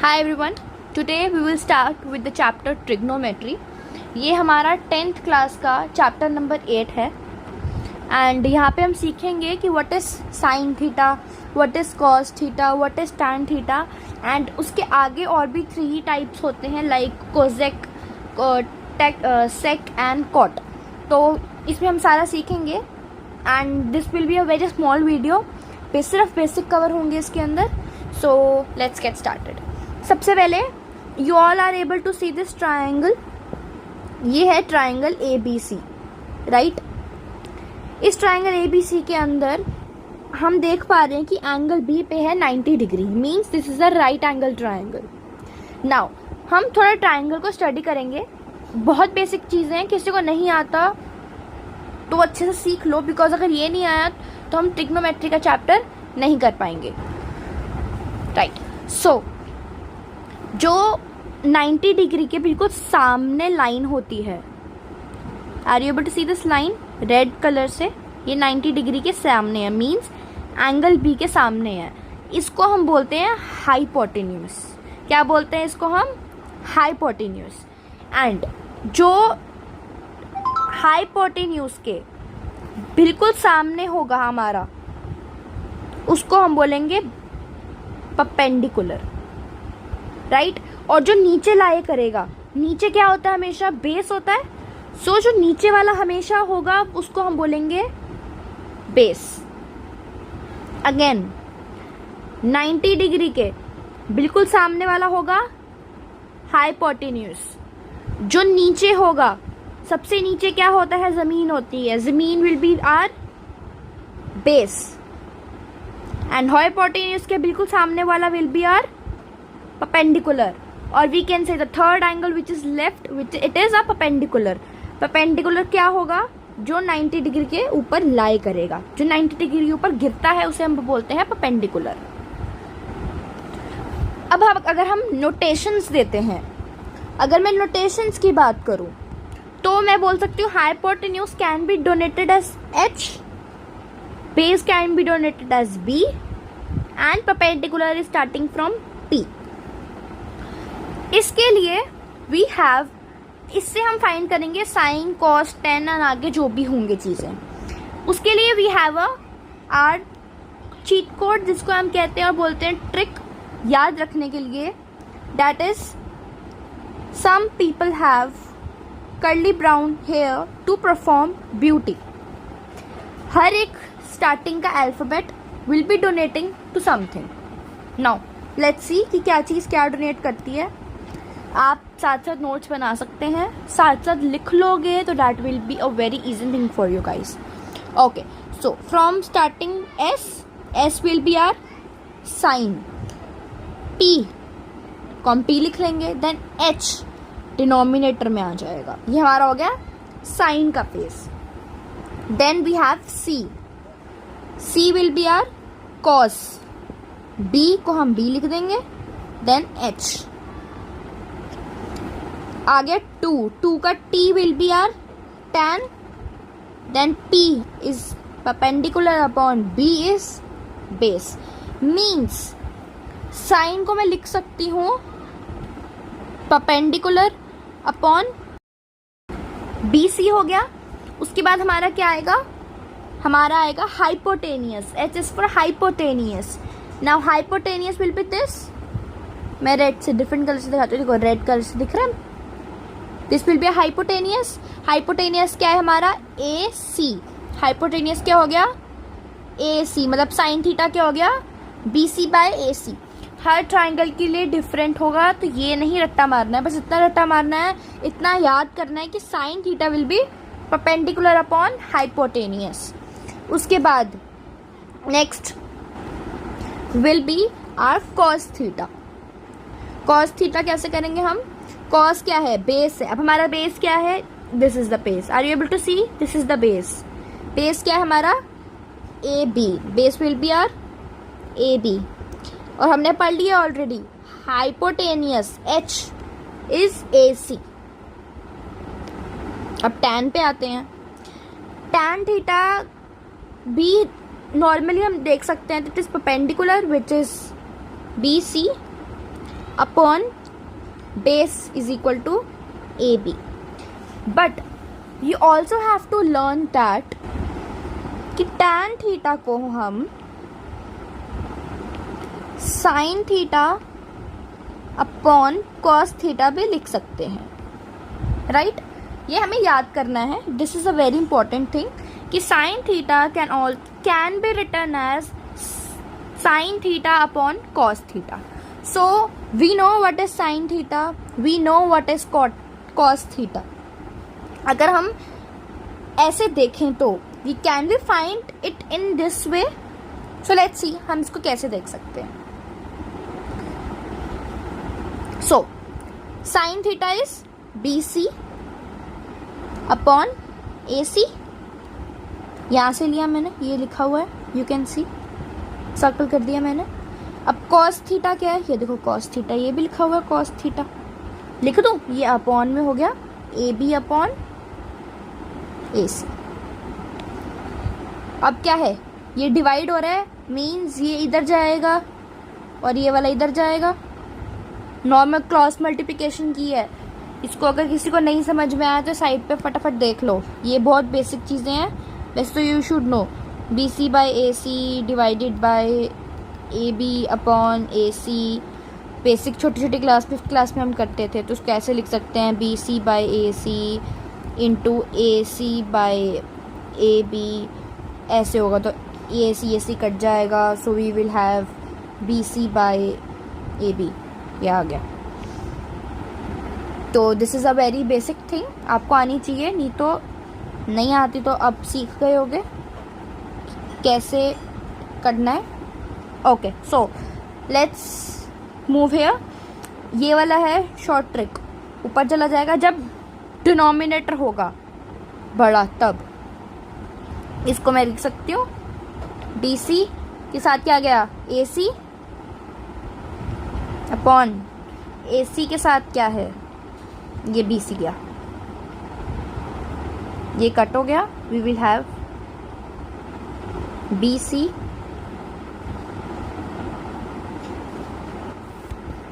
Hi everyone, today we will start with the chapter trigonometry. ये हमारा 10th class का chapter number 8 है and यहाँ पे हम सीखेंगे कि what is sine theta, what is cos theta, what is tan theta and उसके आगे और भी 3 टाइप्स होते हैं like cosec, sec and cot. तो इसमें हम सारा सीखेंगे and this will be a very small video. सिर्फ बेसिक कवर होंगे इसके अंदर. So let's get started. सबसे पहले you all are able to see this triangle. ये है ट्राइंगल ABC, राइट. इस ट्राइंगल ABC के अंदर हम देख पा रहे हैं कि एंगल B पे है 90 degree. Means this is a right angle triangle. Now हम थोड़ा ट्राइंगल को स्टडी करेंगे. बहुत बेसिक चीज़ें हैं, किसी को नहीं आता तो अच्छे से सीख लो, बिकॉज अगर ये नहीं आया तो हम ट्रिग्नोमेट्री का चैप्टर नहीं कर पाएंगे, राइट. सो जो 90 डिग्री के बिल्कुल सामने लाइन होती है, are you able to see this line red colour से? ये 90 डिग्री के सामने है, मीन्स एंगल B के सामने है. इसको हम बोलते हैं हाइपोटेन्यूस. क्या बोलते हैं इसको हम? हाइपोटेन्यूस. एंड जो हाइपोटेन्यूस के बिल्कुल सामने होगा हमारा, उसको हम बोलेंगे परपेंडिकुलर, राइट. और जो नीचे लाए करेगा, नीचे क्या होता है? हमेशा बेस होता है. सो जो नीचे वाला हमेशा होगा उसको हम बोलेंगे बेस. अगेन 90 डिग्री के बिल्कुल सामने वाला होगा हाइपोटेन्यूस. जो नीचे होगा, सबसे नीचे क्या होता है? जमीन होती है. जमीन will be our base and hypotenuse के बिल्कुल सामने वाला विल बी आर perpendicular. और we can say the third angle which is left, which it is a perpendicular. Perpendicular क्या होगा? जो 90 डिग्री के ऊपर लाई करेगा, जो 90 डिग्री के ऊपर गिरता है उसे हम बोलते हैं परपेंडिकुलर. अब अगर हम नोटेशंस देते हैं, अगर मैं नोटेशंस की बात करूं तो मैं बोल सकती हूँ hypotenuse can be donated as H, base can be donated as B and perpendicular is starting from P. इसके लिए वी हैव, इससे हम फाइंड करेंगे साइन, कॉस, टेन एंड आगे जो भी होंगे चीज़ें. उसके लिए we have a our cheat code, जिसको हम कहते हैं और बोलते हैं ट्रिक याद रखने के लिए. That is some people have curly brown hair to perform beauty. हर एक स्टार्टिंग का alphabet will be donating to something. Now let's see कि क्या चीज़ क्या डोनेट करती है. आप साथ साथ नोट्स बना सकते हैं, साथ साथ लिख लोगे तो that will be a very easy thing for you guys. Okay, so from starting S will be our sine. P को हम P लिख लेंगे. देन H डिनोमिनेटर में आ जाएगा. ये हमारा हो गया साइन का face. Then we have C will be our cos. B को हम B लिख देंगे. देन H आ गया 2 का T will be our tan. Then P is perpendicular upon B is base. Means sine को मैं लिख सकती हूँ परपेंडिकुलर अपॉन BC हो गया. उसके बाद हमारा क्या आएगा? हमारा आएगा hypotenuse. H is for hypotenuse. Now hypotenuse will be this. मैं रेड से डिफरेंट कलर से दिखाती हूँ. देखो रेड कलर से दिख रहा है. This will B hypotenuse. Hypotenuse क्या है हमारा? AC. हाइपोटेनियस क्या हो गया? AC. मतलब साइन थीटा क्या हो गया? BC by AC. हर ट्राइंगल के लिए डिफरेंट होगा, तो ये नहीं रट्टा मारना है. बस इतना रट्टा मारना है, इतना याद करना है कि sine theta will be perpendicular upon hypotenuse. उसके बाद next will be our cos theta. Cos theta कैसे करेंगे हम? कॉस क्या है? बेस है. अब हमारा बेस क्या है? This is the base. Are you able to see? This is the base. Base क्या है हमारा? AB. Base will be our AB. और हमने पढ़ लिया already hypotenuse H is AC. अब tan पे आते हैं. tan थीटा भी नॉर्मली हम देख सकते हैं. It is perpendicular which is BC upon base is equal to AB. But you also have to learn that कि tan थीटा को हम sin theta upon cos theta भी लिख सकते हैं, राइट? ये हमें याद करना है. This is a very important thing कि sin theta can be written as sin theta upon cos theta. So we know what is sin theta, we know what is cos theta. अगर हम ऐसे देखें तो we can be find it in this way. So let's see हम इसको कैसे देख सकते हैं. So sin theta is BC upon AC. यहां से लिया मैंने, ये लिखा हुआ है, यू कैन सी, सर्कल कर दिया मैंने. अब cos थीटा क्या है, ये देखो cos थीटा, ये भी लिखा हुआ है cos थीटा. लिख दूं, ये अपॉन में हो गया AB अपॉन AC. अब क्या है, ये डिवाइड हो रहा है, मीन्स ये इधर जाएगा और ये वाला इधर जाएगा. नॉर्मल क्रॉस मल्टीप्लिकेशन की है. इसको अगर किसी को नहीं समझ में आया तो साइड पे फटाफट देख लो. ये बहुत बेसिक चीज़ें हैं, वैसे तो you should know. BC by AC divided by AB upon AC. Basic छोटी छोटी क्लास 5th क्लास में हम करते थे, तो उसको कैसे लिख सकते हैं, BC by AC into AC by AB. ऐसे होगा तो AC कट जाएगा, so we will have BC by AB. ये आ गया. तो this is a very basic thing, आपको आनी चाहिए, नहीं तो नहीं आती तो अब सीख गए होगे कैसे करना है. Okay, so let's move here. ये वाला है शॉर्ट ट्रिक, ऊपर चला जाएगा जब डिनोमिनेटर होगा बड़ा, तब इसको मैं लिख सकती हूँ BC के साथ क्या गया, AC अपॉन AC के साथ क्या है, ये BC गया, ये कट हो गया. We will have BC.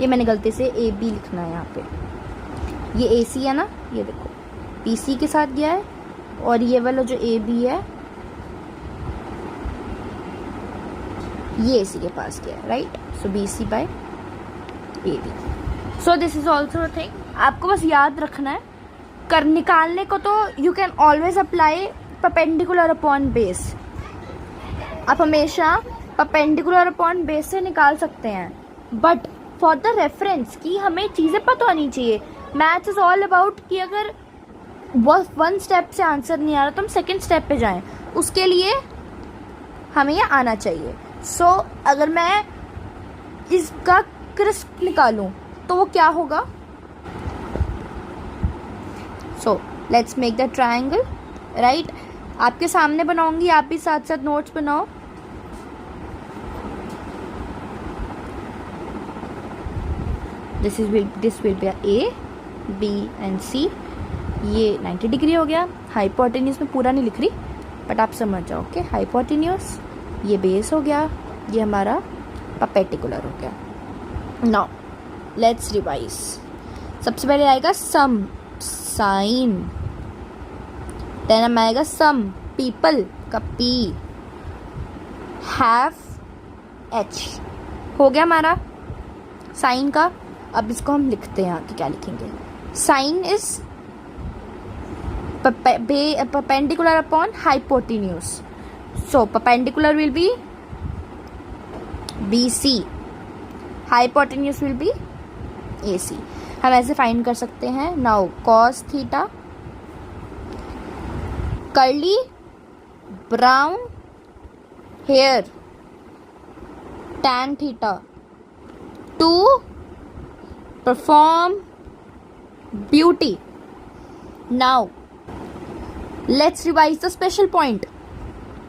ये मैंने गलती से AB लिखना है यहाँ पे. ये AC है ना, ये देखो BC के साथ गया है, और ये वाला जो AB है ये AC के पास गया है, right? So BC by AB. So this is also a thing, आपको बस याद रखना है. कर निकालने को तो you can always apply perpendicular upon base. आप हमेशा परपेंडिकुलर अपॉन बेस से निकाल सकते हैं, बट फॉर द रेफरेंस कि हमें चीज़ें पता होनी चाहिए. मैथ्स इज ऑल अबाउट कि अगर वन स्टेप से आंसर नहीं आ रहा तो हम सेकेंड स्टेप पे जाएं, उसके लिए हमें ये आना चाहिए. सो अगर मैं इसका क्रिस्प निकालूं तो वो क्या होगा. So let's make the triangle, right? आपके सामने बनाऊंगी, आप भी साथ साथ नोट्स बनाओ. This will B A, B and C. ये 90 डिग्री हो गया. हाइपोटेन्यूस में पूरा नहीं लिख रही, बट आप समझ जाओ. ओके, हाइपोटेन्यूस, ये बेस हो गया, ये हमारा परपेंडिकुलर हो गया. Now let's revise. सबसे पहले आएगा सम साइन, देन हमें आएगा सम पीपल का P, हैव H. हो गया हमारा साइन का. अब इसको हम लिखते हैं, आगे क्या लिखेंगे. Sine is perpendicular upon hypotenuse. So perpendicular will be BC, hypotenuse will be AC. हम ऐसे फाइंड कर सकते हैं. Now cos theta, curly brown hair, tan theta, to perform beauty. Now let's revise the special point.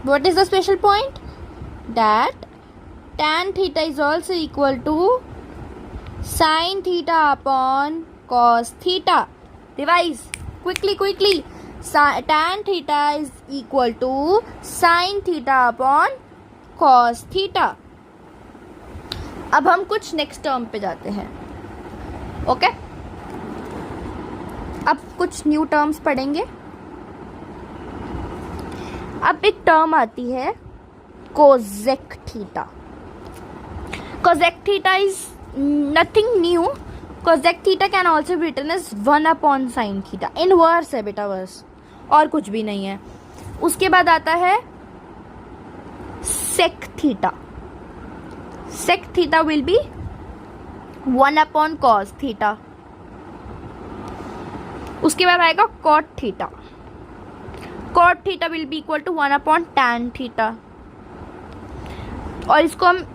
What is the special point? That tan theta is also equal to sin theta upon cos theta. Revise quickly. Tan theta is equal to sin theta upon cos theta. अब हम कुछ next term पे जाते हैं. Okay, अब कुछ new terms पढ़ेंगे। अब एक टर्म आती है cosec theta. Cosec theta is nothing new. Cosec theta can also be written as 1/sin theta. Inverse है बेटा, बस और कुछ भी नहीं है। उसके बाद आता है sec theta. Sec theta will be 1/cos theta. उसके बाद आएगा cot theta. Cot theta will be equal to 1/tan theta. और इसको हम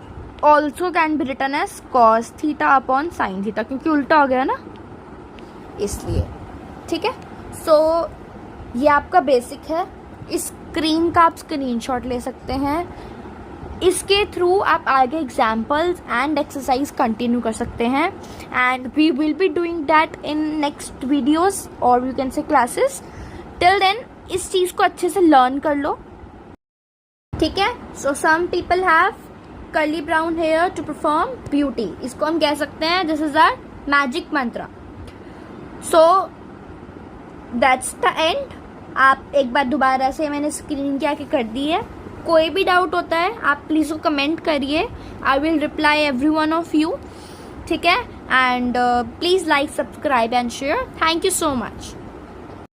also can be written as cos theta upon sine theta, क्योंकि उल्टा हो गया ना, इसलिए। ठीक है, सो ये आपका बेसिक है। इस स्क्रीन का आप स्क्रीनशॉट ले सकते हैं। इसके थ्रू आप आगे एग्जाम्पल्स एंड एक्सरसाइज कंटिन्यू कर सकते हैं, and we will be doing that in next videos और you can say classes. Till then इस चीज़ को अच्छे से लर्न कर लो। ठीक है, so some people have curly brown hair to perform beauty. इसको हम कह सकते हैं दिस इज आवर मैजिक मंत्र। So that's the end. आप एक बार दोबारा से मैंने स्क्रीन के आके कर दी है। कोई भी डाउट होता है आप प्लीज़ वो कमेंट करिए, I will reply every one of you. ठीक है, and please like, subscribe and share. Thank you so much.